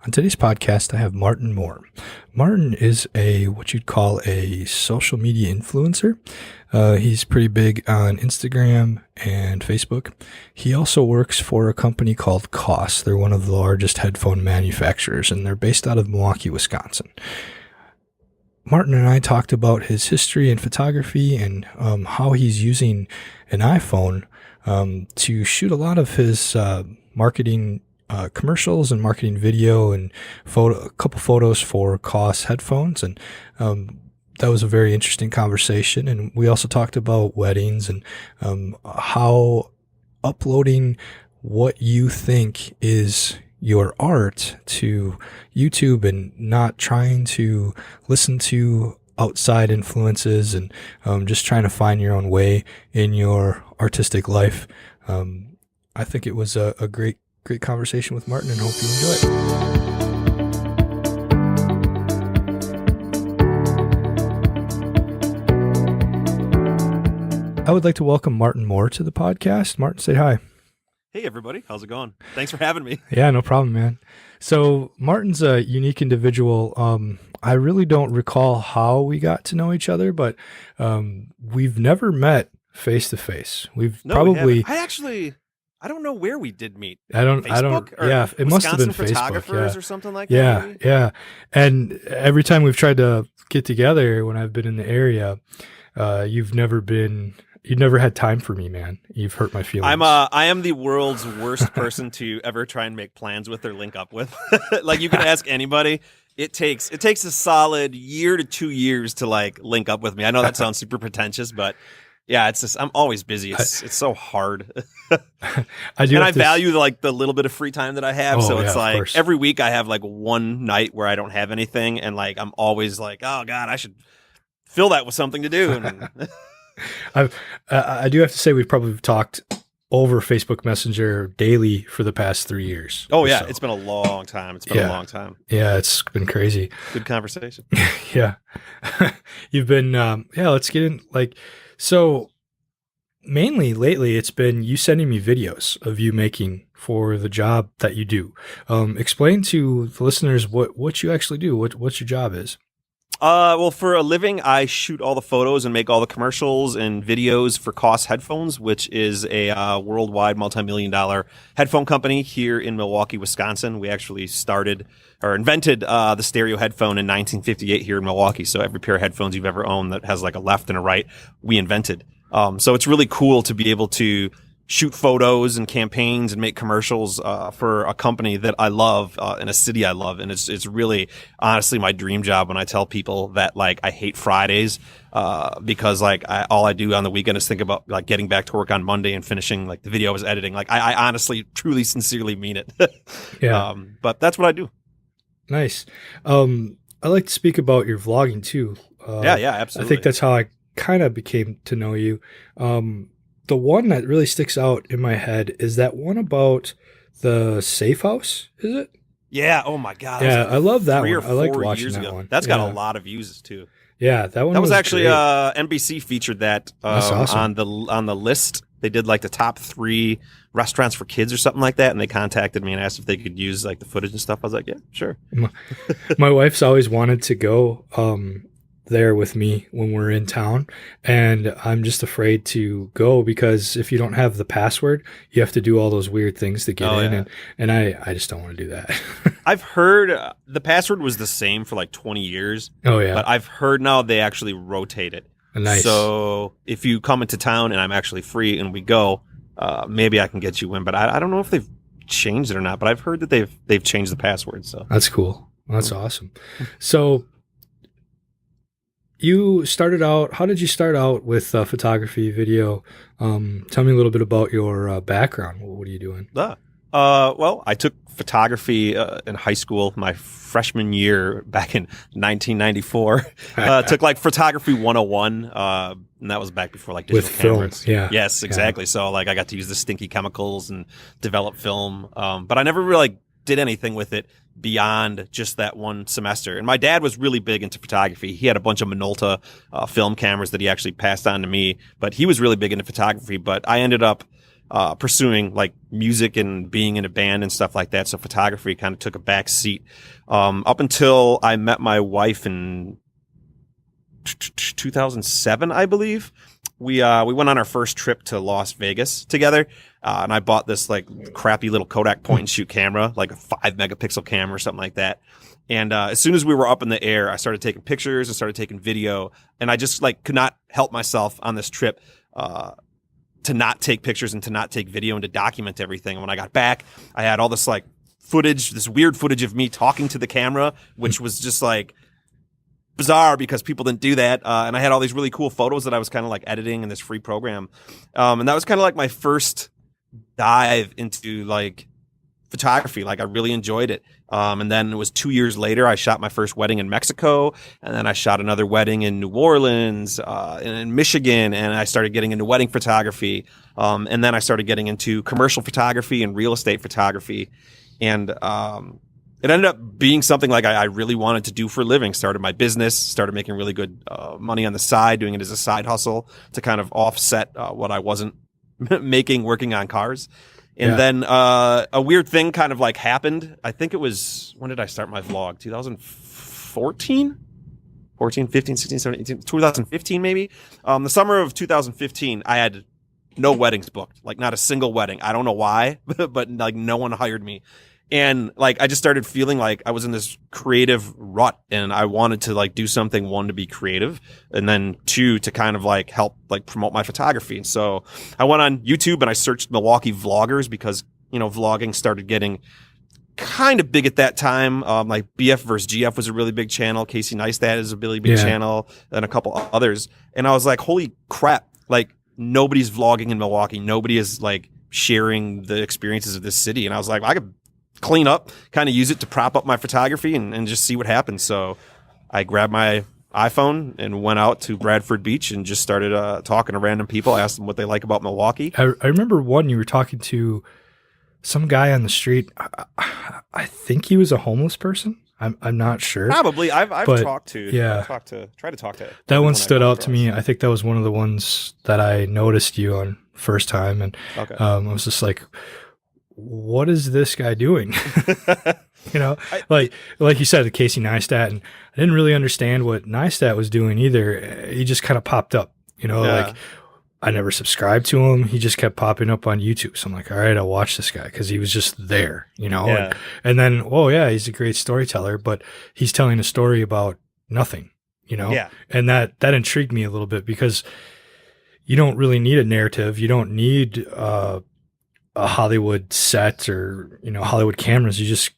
On today's podcast, I have Martin Moore. Martin is what you'd call a social media influencer. He's pretty big on Instagram and Facebook. He also works for a company called Koss. They're one of the largest headphone manufacturers, and they're based out of Milwaukee, Wisconsin. Martin and I talked about his history in photography and how he's using an iPhone to shoot a lot of his marketing commercials and marketing video and a couple photos for Koss headphones. And that was a very interesting conversation. And we also talked about weddings and how uploading what you think is your art to YouTube and not trying to listen to outside influences and just trying to find your own way in your artistic life. I think it was a great conversation with Martin, and hope you enjoy it. I would like to welcome Martin Moore to the podcast. Martin, say hi. Hey, everybody. How's it going? Thanks for having me. Yeah, no problem, man. So Martin's a unique individual. I really don't recall how we got to know each other, but we've never met face to face. I don't know where we did meet. Facebook? Yeah, it must have been Facebook. Photographers or something like that. Maybe? Yeah. And every time we've tried to get together when I've been in the area, you've never had time for me, man. You've hurt my feelings. I am the world's worst person to ever try and make plans with or link up with. Like, you can ask anybody. It takes a solid year to 2 years to link up with me. I know that sounds super pretentious, but yeah, it's just I'm always busy. It's so hard. I value the little bit of free time that I have. So it's every week I have one night where I don't have anything, and I'm always oh God, I should fill that with something to do. And I do have to say we've probably talked over Facebook Messenger daily for the past 3 years. Oh yeah, so. It's been a long time. A long time. Yeah, it's been crazy. Good conversation. Yeah. You've been let's get in so mainly lately it's been you sending me videos of you making for the job that you do. Explain to the listeners what you actually do, what your job is. Well, for a living, I shoot all the photos and make all the commercials and videos for Koss Headphones, which is a worldwide multi-million-dollar headphone company here in Milwaukee, Wisconsin. We actually invented the stereo headphone in 1958 here in Milwaukee. So every pair of headphones you've ever owned that has a left and a right, we invented. So it's really cool to be able to shoot photos and campaigns and make commercials for a company that I love in a city I love, and it's really honestly my dream job. When I tell people that I hate Fridays because all I do on the weekend is think about getting back to work on Monday and finishing the video I was editing. I honestly, truly, sincerely mean it. Yeah. But that's what I do. Nice. I like to speak about your vlogging too. Yeah, absolutely. I think that's how I kind of became to know you. The one that really sticks out in my head is that one about the safe house, is it? Yeah. Oh my God. Yeah, I love that one. I like watching that one. That's got a lot of views too. Yeah, that one. That was actually great. NBC featured that That's awesome. on the list. They did the top 3 restaurants for kids or something like that, and they contacted me and asked if they could use the footage and stuff. I was like, yeah, sure. My wife's always wanted to go there with me when we're in town, and I'm just afraid to go because if you don't have the password, you have to do all those weird things to get in, and I just don't want to do that. I've heard the password was the same for 20 years. Oh yeah, but I've heard now they actually rotate it. Nice. So if you come into town and I'm actually free and we go, maybe I can get you in. But I don't know if they've changed it or not. But I've heard that they've changed the password. So that's cool. That's awesome. So. You started out, how did you start out with photography, video? Tell me a little bit about your background. What are you doing? Well, I took photography in high school my freshman year back in 1994. Took photography 101, and that was back before digital with cameras. Film, yeah. Yes, exactly. Yeah. So I got to use the stinky chemicals and develop film, but I never really did anything with it beyond just that one semester. And my dad was really big into photography. He had a bunch of Minolta film cameras that he actually passed on to me, but he was really big into photography. But I ended up pursuing like music and being in a band and stuff like that. So photography kind of took a back seat up until I met my wife in 2007, I believe. We went on our first trip to Las Vegas together, and I bought this like crappy little Kodak point and shoot camera, like a 5-megapixel camera or something like that. And as soon as we were up in the air, I started taking pictures and started taking video, and I just like could not help myself on this trip to not take pictures and to not take video and to document everything. And when I got back, I had all this like footage, this weird footage of me talking to the camera, which was just like bizarre because people didn't do that. And I had all these really cool photos that I was kind of like editing in this free program. And that was kind of like my first dive into like photography. Like I really enjoyed it. And then it was 2 years later, I shot my first wedding in Mexico, and then I shot another wedding in New Orleans, and in Michigan, and I started getting into wedding photography. And then I started getting into commercial photography and real estate photography. And it ended up being something like I really wanted to do for a living. Started my business, started making really good money on the side, doing it as a side hustle to kind of offset what I wasn't making working on cars. And then a weird thing kind of like happened. I think it was, when did I start my vlog? 2014? 14, 15, 16, 17, 18, 2015 maybe? The summer of 2015, I had no weddings booked. Like not a single wedding. I don't know why, but like no one hired me. And like I just started feeling like I was in this creative rut, and I wanted to like do something, one, to be creative, and then two, to kind of like help like promote my photography. And so I went on YouTube and I searched Milwaukee Vloggers because, you know, vlogging started getting kind of big at that time. Like BF versus GF was a really big channel. Casey Neistat is a really big channel, and a couple others. And I was like, holy crap, like nobody's vlogging in Milwaukee. Nobody is like sharing the experiences of this city. And I was like, I could clean up, kind of use it to prop up my photography and just see what happens. So I grabbed my iPhone and went out to Bradford Beach and just started talking to random people. I asked them what they like about Milwaukee. I remember one, you were talking to some guy on the street. I think he was a homeless person. I'm not sure. Probably. I've talked to. Yeah. Try to talk to. That one stood out to me. I think that was one of the ones that I noticed you on first time. And I was just like, what is this guy doing? You know, like you said, Casey Neistat, and I didn't really understand what Neistat was doing either. He just kind of popped up, you know, like I never subscribed to him. He just kept popping up on YouTube. So I'm like, all right, I'll watch this guy because he was just there, you know? And then, oh yeah, he's a great storyteller, but he's telling a story about nothing, you know? And that intrigued me a little bit because you don't really need a narrative. You don't need, a Hollywood set or, you know, Hollywood cameras. You just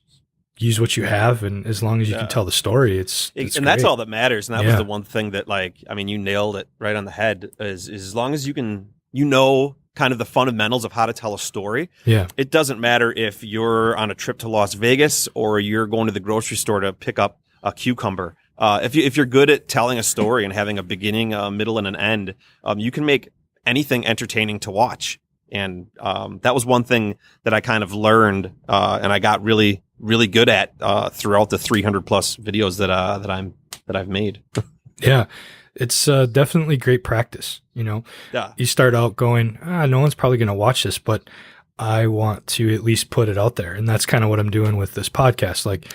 use what you have, and as long as you can tell the story, it's and great. that's all that matters. And that was the one thing that, like, I mean, you nailed it right on the head. Is as long as you can, you know, kind of the fundamentals of how to tell a story. It doesn't matter if you're on a trip to Las Vegas or you're going to the grocery store to pick up a cucumber. If you're good at telling a story and having a beginning, a middle, and an end, you can make anything entertaining to watch. And that was one thing that I kind of learned, and I got really, really good at throughout the 300 plus videos that I've made. It's definitely great practice. You know, you start out going, no one's probably going to watch this, but I want to at least put it out there, and that's kind of what I'm doing with this podcast. Like,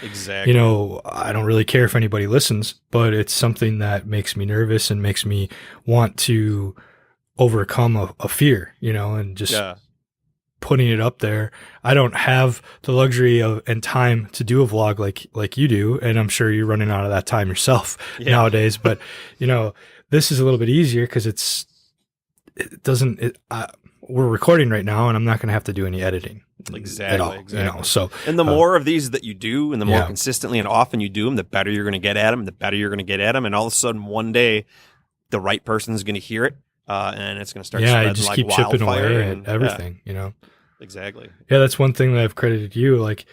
you know, I don't really care if anybody listens, but it's something that makes me nervous and makes me want to overcome a fear, you know, and just putting it up there. I don't have the luxury of and time to do a vlog like you do, and I'm sure you're running out of that time yourself nowadays. But you know, this is a little bit easier because we're recording right now, and I'm not going to have to do any editing at all. You know, so and the more of these that you do, and the more consistently and often you do them, the better you're going to get at them. The better you're going to get at them, and all of a sudden, one day, the right person is going to hear it. And it's going to start spreading just like keep chipping away and at everything, you know? Exactly. Yeah, that's one thing that I've credited you. Like,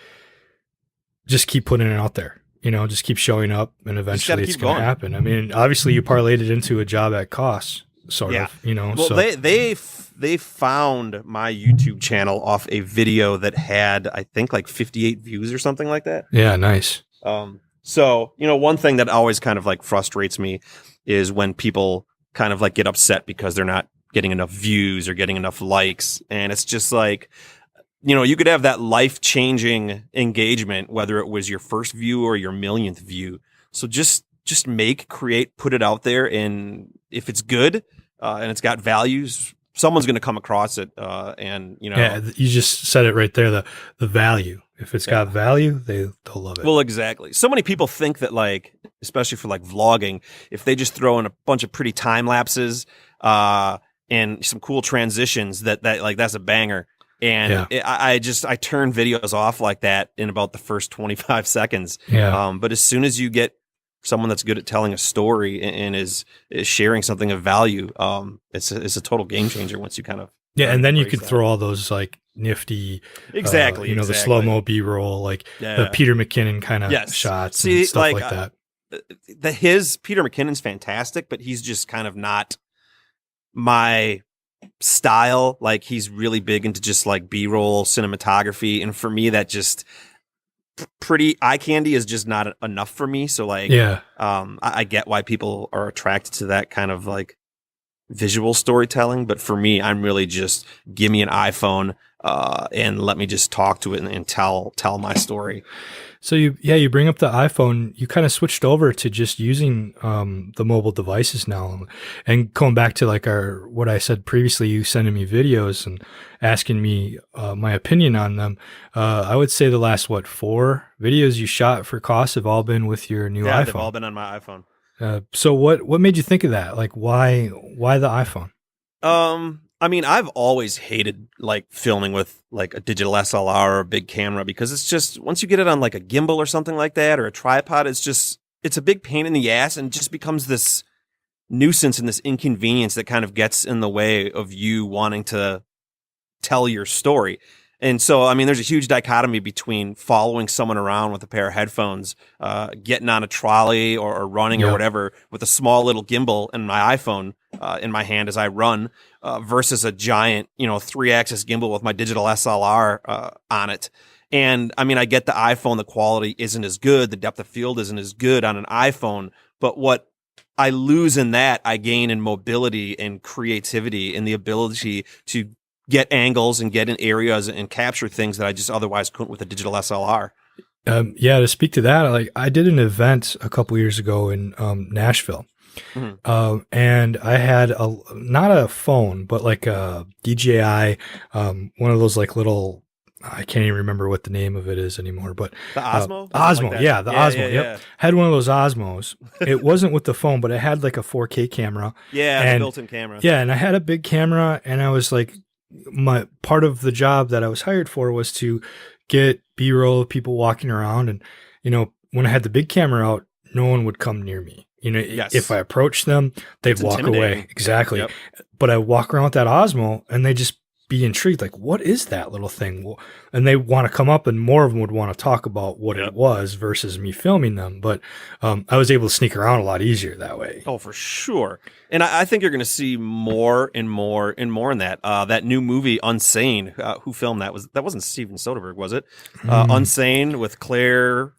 just keep putting it out there, you know, just keep showing up, and eventually it's going to happen. I mean, obviously you parlayed it into a job at cost, sort of, you know? Well, so they found my YouTube channel off a video that had, I think, like 58 views or something like that. Yeah, nice. So, you know, one thing that always kind of like frustrates me is when people kind of like get upset because they're not getting enough views or getting enough likes. And it's just like, you know, you could have that life-changing engagement, whether it was your first view or your millionth view. So just make, create, put it out there. And if it's good and it's got values, someone's going to come across it. And, you know. Yeah, you just said it right there, the value. If it's got value, they'll love it. Well, exactly. So many people think that, like, especially for like vlogging, if they just throw in a bunch of pretty time lapses and some cool transitions, that like that's a banger. And I turn videos off like that in about the first 25 seconds. Yeah. But as soon as you get someone that's good at telling a story and is sharing something of value, it's a total game changer once you kind of and then you can throw all those like nifty, the slow-mo B-roll, like the Peter McKinnon kind of shots and stuff like that. Peter McKinnon's fantastic, but he's just kind of not my style. Like, he's really big into just like B-roll cinematography, and for me that just pretty eye candy is just not enough for me. So like I get why people are attracted to that kind of like visual storytelling, but for me, I'm really just give me an iPhone and let me just talk to it and tell my story. So you bring up the iPhone. You kind of switched over to just using the mobile devices now, and going back to like what I said previously. You sending me videos and asking me my opinion on them. I would say the last 4 videos you shot for cost have all been with your new iPhone. They've all been on my iPhone. So what made you think of that? Like, why the iPhone? I mean, I've always hated like filming with like a digital SLR or a big camera, because it's just, once you get it on like a gimbal or something like that, or a tripod, it's a big pain in the ass, and just becomes this nuisance and this inconvenience that kind of gets in the way of you wanting to tell your story. And so, I mean, there's a huge dichotomy between following someone around with a pair of headphones, getting on a trolley or running or whatever with a small little gimbal and my iPhone in my hand as I run, versus a giant, 3-axis gimbal with my digital SLR on it. And I mean, I get the iPhone, the quality isn't as good, the depth of field isn't as good on an iPhone, but what I lose in that, I gain in mobility and creativity and the ability to get angles and get in areas and capture things that I just otherwise couldn't with a digital SLR. To speak to that, like I did an event a couple years ago in Nashville, and I had not a phone, but like a DJI, one of those like little, I can't even remember what the name of it is anymore, but the Osmo? Osmo, like the Osmo. Yep. Had one of those Osmos. It wasn't with the phone, but it had like a 4K camera. Yeah, built-in camera. Yeah, and I had a big camera, and I was like, my part of the job that I was hired for was to get B-roll of people walking around. And, when I had the big camera out, no one would come near me. If I approached them, they'd walk away. Exactly. Yep. But I walk around with that Osmo and they just be intrigued. Like, what is that little thing? And they want to come up, and more of them would want to talk about what it was versus me filming them. But I was able to sneak around a lot easier that way. Oh, for sure. And I think you're going to see more and more and more in that. That new movie, Unsane, who filmed that? That wasn't Steven Soderbergh, was it? Unsane with Claire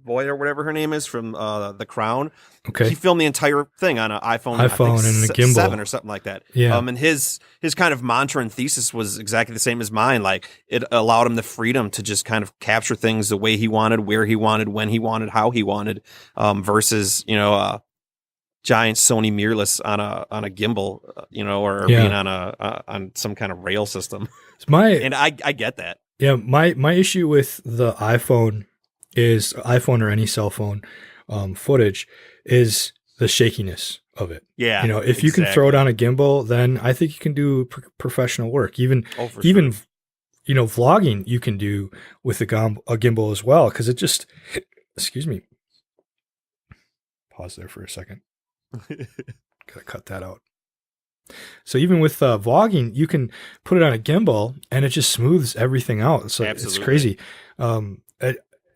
Boy or whatever her name is from The Crown. Okay. He filmed the entire thing on an iPhone and a gimbal 7 or something like that. Yeah. And his kind of mantra and thesis was exactly the same as mine. Like, it allowed him the freedom to just kind of capture things the way he wanted, where he wanted, when he wanted, how he wanted, versus giant Sony mirrorless on a gimbal, or being on some kind of rail system. And I get that. Yeah, my issue with the iPhone or any cell phone footage is the shakiness of it. Yeah, if you can throw it on a gimbal, then I think you can do professional work. Even vlogging you can do with a gimbal as well, because it just excuse me. Pause there for a second. Gotta cut that out. So even with vlogging, you can put it on a gimbal and it just smooths everything out. So it's crazy.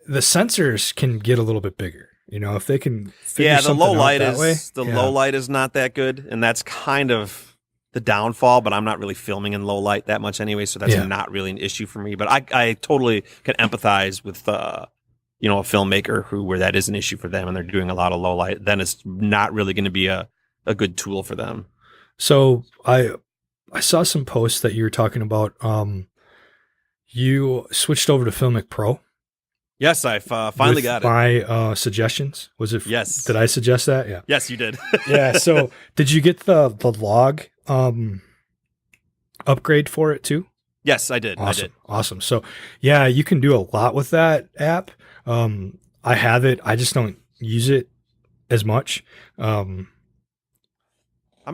The sensors can get a little bit bigger. If they can figure the low light out that way. Low light is not that good, and that's kind of the downfall. But I'm not really filming in low light that much anyway, so that's not really an issue for me. But I totally can empathize with a filmmaker where that is an issue for them, and they're doing a lot of low light. Then it's not really going to be a good tool for them. So I saw some posts that you were talking about. You switched over to Filmic Pro. Yes, I've finally with got it. My suggestions. Was it? Yes. Did I suggest that? Yeah. Yes, you did. Yeah. So did you get the log upgrade for it too? Yes, I did. Awesome. I did. Awesome. So yeah, you can do a lot with that app. I have it. I just don't use it as much. I'm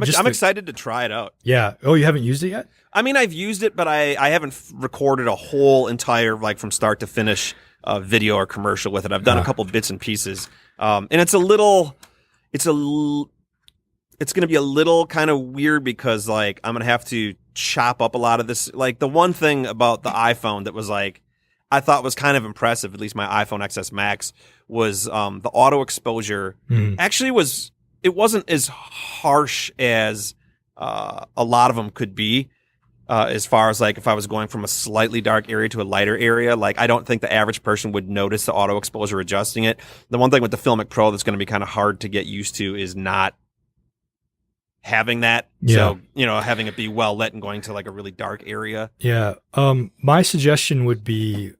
excited to try it out. Yeah. Oh, you haven't used it yet? I mean, I've used it, but I haven't recorded a whole entire, like from start to finish, video or commercial with it. I've done a couple bits and pieces, and it's going to be a little kind of weird because like I'm going to have to chop up a lot of this. Like the one thing about the iPhone that was like I thought was kind of impressive, at least my iPhone XS Max, was the auto exposure. Actually it wasn't as harsh as a lot of them could be. As far as like if I was going from a slightly dark area to a lighter area, like I don't think the average person would notice the auto exposure adjusting it. The one thing with the Filmic Pro that's going to be kind of hard to get used to is not having that. Yeah. So, having it be well lit and going to like a really dark area. Yeah. My suggestion would be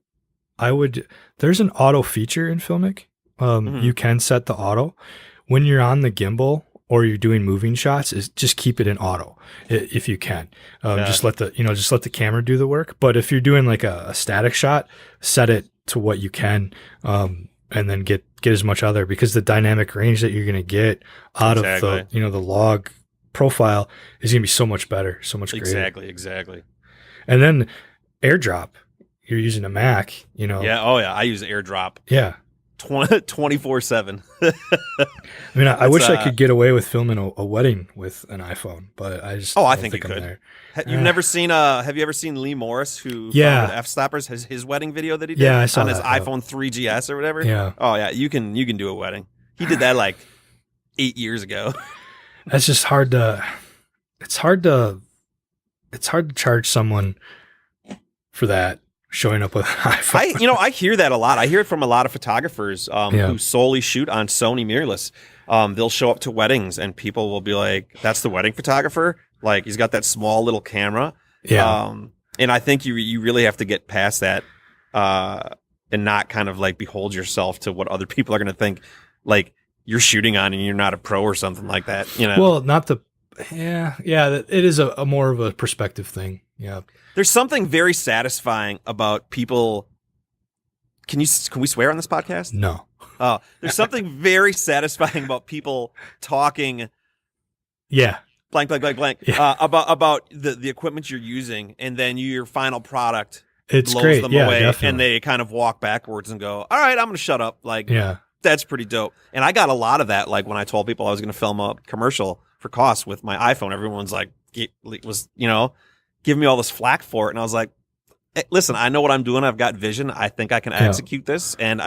there's an auto feature in Filmic. You can set the auto when you're on the gimbal or you're doing moving shots, is just keep it in auto if you can. Just let the camera do the work. But if you're doing like a static shot, set it to what you can, and then get as much other, because the dynamic range that you're going to get out of the log profile is going to be so much better, so much greater. Exactly. And then AirDrop, you're using a Mac, Yeah. Oh yeah. I use AirDrop. Yeah. 24/7. I mean, I wish I could get away with filming a wedding with an iPhone, but I just I think you I'm could. there. You've never seen have you ever seen Lee Morris, who founded F Stoppers, his wedding video that he did I saw on his that, iPhone 3GS or whatever? Yeah. Oh yeah, you can do a wedding. He did that like 8 years ago. That's just hard to charge someone for that, showing up with an iPhone. I hear that a lot. I hear it from a lot of photographers who solely shoot on Sony mirrorless. They'll show up to weddings and people will be like, "That's the wedding photographer? Like he's got that small little camera." Yeah. And I think you really have to get past that and not kind of like behold yourself to what other people are going to think, like you're shooting on and you're not a pro or something like that. Well, not the. Yeah. It is a more of a perspective thing. Yeah. There's something very satisfying about people. Can we swear on this podcast? No. There's something very satisfying about people talking. Yeah. Blank. Yeah. About the equipment you're using, and then your final product blows them away, definitely. and they kind of walk backwards and go, "All right, I'm going to shut up." Like, that's pretty dope. And I got a lot of that. Like when I told people I was going to film a commercial for cost with my iPhone, everyone's like, giving me all this flack for it. And I was like, hey, listen, I know what I'm doing. I've got vision. I think I can execute this. And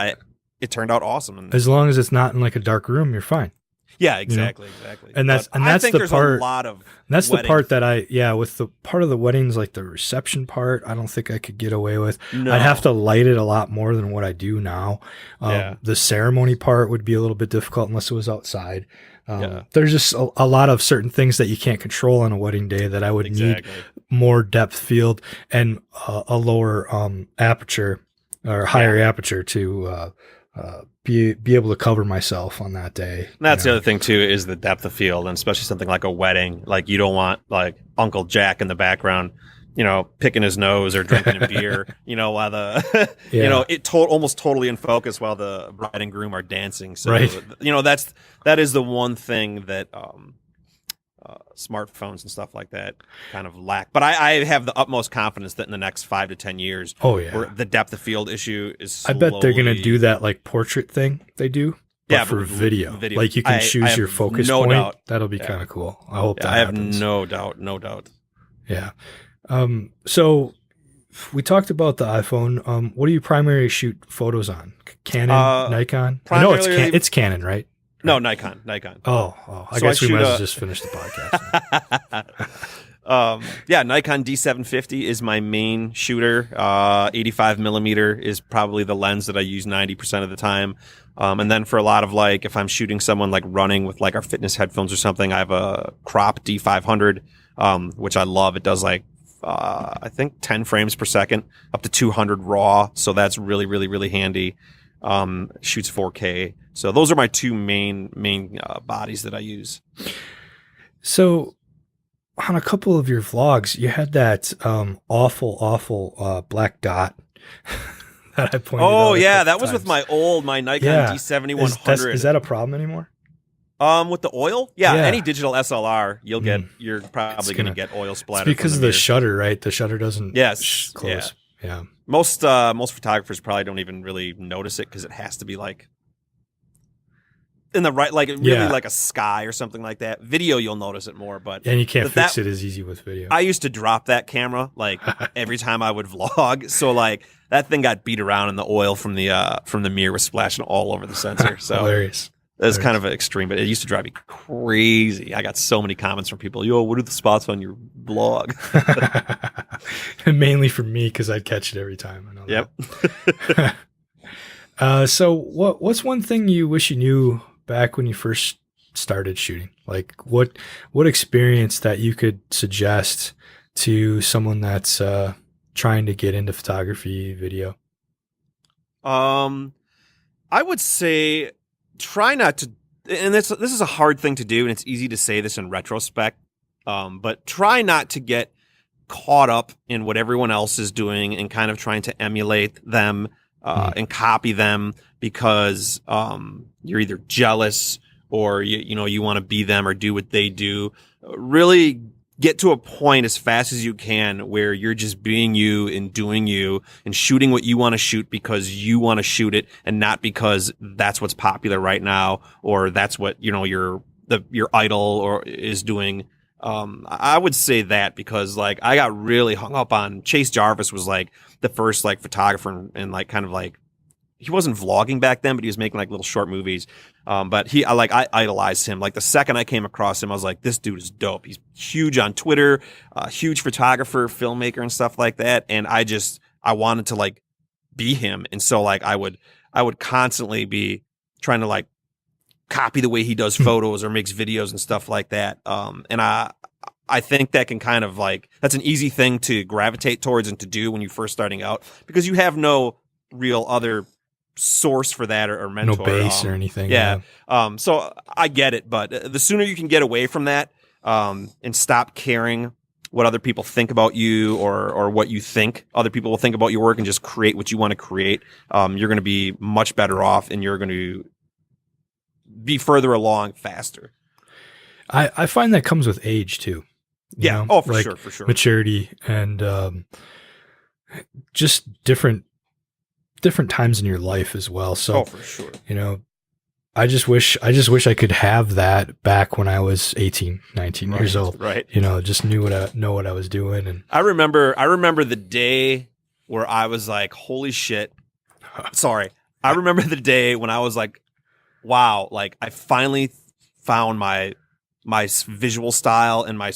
it turned out awesome. And as long as it's not in like a dark room, you're fine. Yeah, exactly. And that's I think the there's part. A lot of that's wedding. The part that with the part of the weddings, like the reception part, I don't think I could get away with. No. I'd have to light it a lot more than what I do now. The ceremony part would be a little bit difficult unless it was outside. There's just a lot of certain things that you can't control on a wedding day that I would need more depth field and a lower aperture or higher aperture to be able to cover myself on that day. And that's the other thing too, is the depth of field, and especially something like a wedding. Like you don't want like Uncle Jack in the background, picking his nose or drinking a beer, while the, almost totally in focus while the bride and groom are dancing. So, that is the one thing that smartphones and stuff like that kind of lack. But I have the utmost confidence that in the next 5 to 10 years, where the depth of field issue is slowly... I bet they're going to do that like portrait thing they do. But for video. Like you can choose your focus point. Doubt. That'll be kind of cool. I hope that I have happens. no doubt. Yeah. So we talked about the iPhone. What do you primarily shoot photos on? Canon, Nikon? I know it's Canon, right? No, Nikon. Oh, I guess we might as well just finish the podcast. Yeah, Nikon D750 is my main shooter. 85 millimeter is probably the lens that I use 90% of the time. And then for a lot of like, if I'm shooting someone like running with like our fitness headphones or something, I have a crop D500, which I love. It does like, I think 10 frames per second, up to 200 raw. So that's really, really, really handy. Shoots 4K. So those are my two main bodies that I use. So on a couple of your vlogs, you had that awful black dot that I pointed out. Oh yeah, that was with my Nikon D7100. Is that a problem anymore? With the oil? Yeah, any digital SLR, you're probably going to get oil splatter. It's because of the shutter, right? The shutter doesn't close. Yeah. Most photographers probably don't even really notice it because it has to be like in the right, like really like a sky or something like that. Video, you'll notice it more, and you can't fix it as easy with video. I used to drop that camera like every time I would vlog, so like that thing got beat around, and the oil from the mirror was splashing all over the sensor. So hilarious. That's kind of an extreme, but it used to drive me crazy. I got so many comments from people. Yo, what are the spots on your blog? And mainly from me because I'd catch it every time. I know Yep. So what's one thing you wish you knew back when you first started shooting? Like what experience that you could suggest to someone that's trying to get into photography, video? I would say try not to, and this is a hard thing to do, and it's easy to say this in retrospect, but try not to get caught up in what everyone else is doing and kind of trying to emulate them and copy them because you're either jealous or you want to be them or do what they do. Really get to a point as fast as you can where you're just being you and doing you and shooting what you want to shoot because you want to shoot it and not because that's what's popular right now or that's what your idol or is doing. I would say that because like I got really hung up on Chase Jarvis was like the first like photographer and like kind of like he wasn't vlogging back then, but he was making like little short movies. But I idolized him. Like the second I came across him, I was like, this dude is dope. He's huge on Twitter, huge photographer, filmmaker and stuff like that. And I wanted to like be him. And so like I would constantly be trying to like copy the way he does photos or makes videos and stuff like that. And I think that can kind of like, that's an easy thing to gravitate towards and to do when you're first starting out because you have no real other source for that or mentor. No base or anything. Yeah. So I get it, but the sooner you can get away from that and stop caring what other people think about you or what you think other people will think about your work and just create what you want to create, you're going to be much better off and you're going to be further along faster. I find that comes with age too. Yeah. Oh, for sure. Maturity and just different times in your life as well. So, for sure. I just wish I could have that back when I was 18, 19 years old. Right. Just know what I was doing. And I remember the day where I was like, holy shit. Sorry. I remember the day when I was like, wow, like I finally found my visual style and my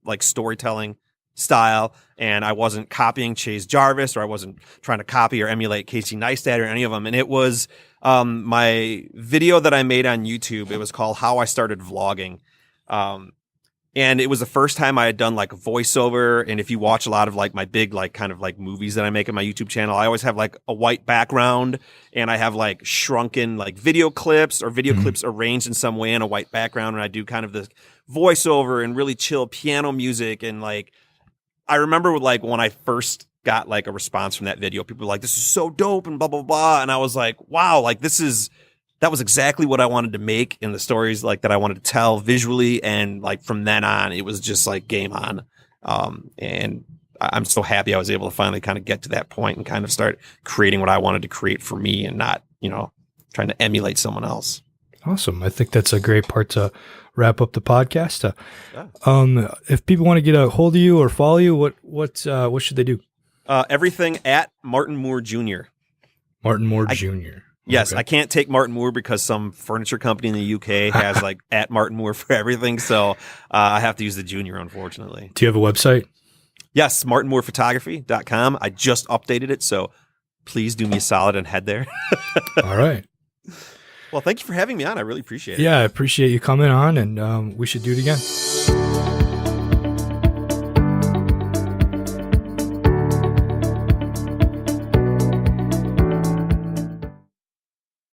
like storytelling style, and I wasn't copying Chase Jarvis or I wasn't trying to copy or emulate Casey Neistat or any of them. And it was my video that I made on YouTube. It was called How I Started Vlogging. And it was the first time I had done like a voiceover. And if you watch a lot of like my big like kind of like movies that I make on my YouTube channel, I always have like a white background and I have like shrunken like video clips or video clips arranged in some way in a white background. And I do kind of this voiceover and really chill piano music. And like, I remember like when I first got like a response from that video, people were like, this is so dope and blah, blah, blah. And I was like, wow, like that was exactly what I wanted to make in the stories like that I wanted to tell visually. And like from then on, it was just like game on. And I'm so happy I was able to finally kind of get to that point and kind of start creating what I wanted to create for me and not, trying to emulate someone else. Awesome. I think that's a great part to wrap up the podcast. If people want to get a hold of you or follow you, what should they do? Everything at Martin Moore Jr. Martin Moore Jr. Yes, Okay. I can't take Martin Moore because some furniture company in the UK has like at Martin Moore for everything. So I have to use the junior, unfortunately. Do you have a website? Yes, martinmoorephotography.com. I just updated it. So please do me a solid and head there. All right. Well, thank you for having me on. I really appreciate it. Yeah, I appreciate you coming on, and we should do it again.